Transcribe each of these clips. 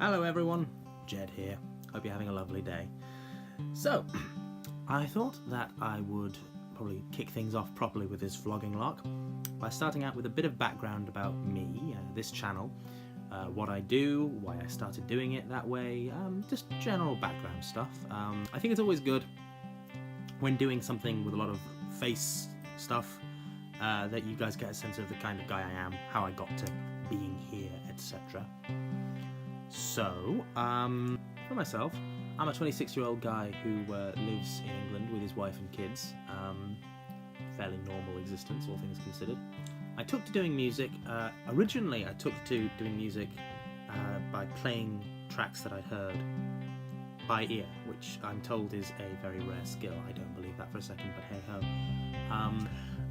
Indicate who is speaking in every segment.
Speaker 1: Hello everyone, Jed here. Hope you're having a lovely day. So, I thought that I would probably kick things off properly with this vlogging lark by starting out with a bit of background about me, this channel, what I do, why I started doing it that way, just general background stuff. I think it's always good when doing something with a lot of face stuff that you guys get a sense of the kind of guy I am, how I got to being here, etc. So, for myself, I'm a 26-year-old guy who lives in England with his wife and kids. Fairly normal existence, all things considered. I took to doing music, originally I took to doing music by playing tracks that I'd heard by ear, which I'm told is a very rare skill. I don't believe that for a second, but hey-ho.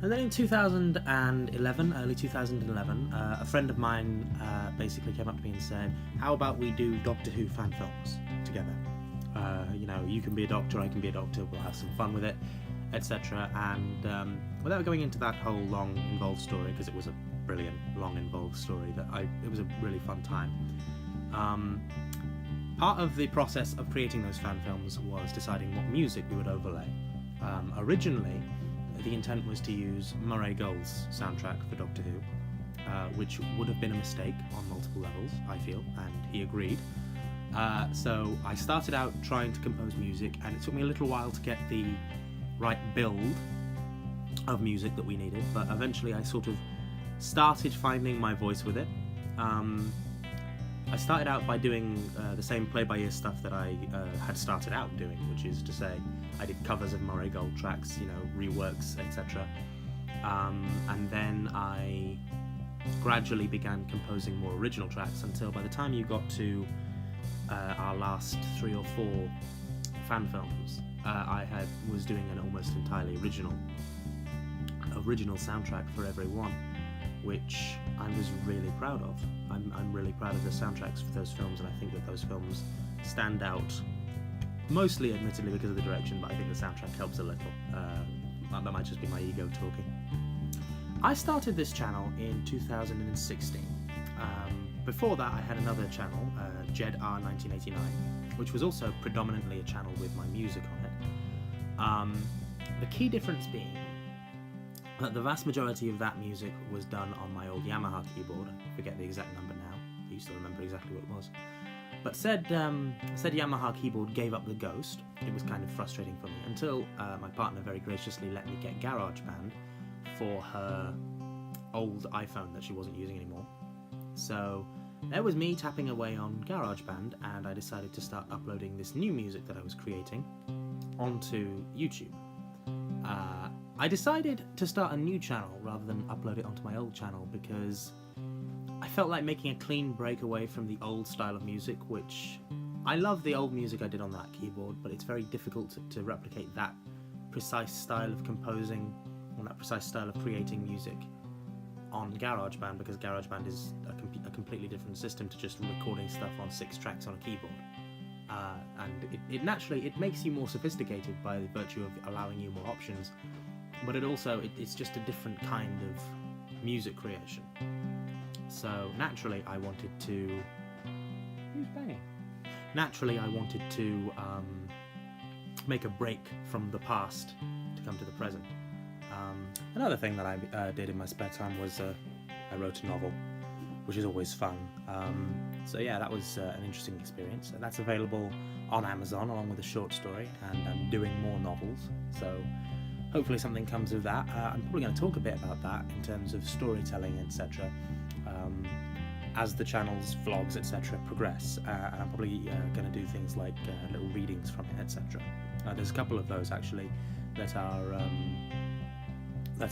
Speaker 1: And then in 2011, early 2011, a friend of mine basically came up to me and said, how about we do Doctor Who fan films together? You know, you can be a doctor, I can be a doctor, we'll have some fun with it, etc. And without going into that whole long involved story, because it was a brilliant long involved story, it was a really fun time. Part of the process of creating those fan films was deciding what music we would overlay. Originally, the intent was to use Murray Gold's soundtrack for Doctor Who, which would have been a mistake on multiple levels, I feel, and he agreed. So I started out trying to compose music, and it took me a little while to get the right build of music that we needed, but eventually I sort of started finding my voice with it. I started out by doing the same play-by-ear stuff that I had started out doing, which is to say I did covers of Murray Gold tracks, you know, reworks, etc. And then I gradually began composing more original tracks until by the time you got to our last 3 or 4 fan films, I was doing an almost entirely original soundtrack for every one, which I was really proud of. I'm really proud of the soundtracks for those films, and I think that those films stand out, mostly admittedly because of the direction, but I think the soundtrack helps a little. That might just be my ego talking. I started this channel in 2016. Before that I had another channel, Jed R1989, which was also predominantly a channel with my music on it. The key difference being that the vast majority of that music was done on my old Yamaha keyboard. I forget the exact number now, I used to remember exactly what it was. But said Yamaha keyboard gave up the ghost. It was kind of frustrating for me until my partner very graciously let me get GarageBand for her old iPhone that she wasn't using anymore. So there was me tapping away on GarageBand, and I decided to start uploading this new music that I was creating onto YouTube. I decided to start a new channel rather than upload it onto my old channel because I felt like making a clean break away from the old style of music, which I love the old music I did on that keyboard, but it's very difficult to replicate that precise style of composing and that precise style of creating music on GarageBand, because GarageBand is a completely different system to just recording stuff on 6 tracks on a keyboard. And it naturally makes you more sophisticated by virtue of allowing you more options, but it's just a different kind of music creation. So naturally I wanted to... Who's banging? Naturally I wanted to make a break from the past to come to the present. Another thing that I did in my spare time was I wrote a novel, which is always fun. So yeah, that was an interesting experience. That's available on Amazon along with a short story, and I'm doing more novels, so hopefully something comes of that. I'm probably going to talk a bit about that in terms of storytelling, etc. As the channel's vlogs, etc. progress, and I'm probably going to do things like little readings from it, etc. There's a couple of those actually that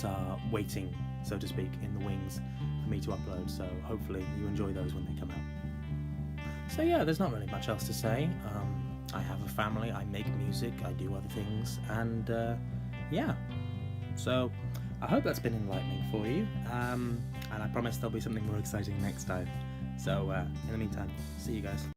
Speaker 1: are waiting, so to speak, in the wings for me to upload, so hopefully you enjoy those when they come out. So yeah, there's not really much else to say. I have a family, I make music, I do other things, and yeah, so I hope that's been enlightening for you, and I promise there'll be something more exciting next time. So in the meantime, see you guys.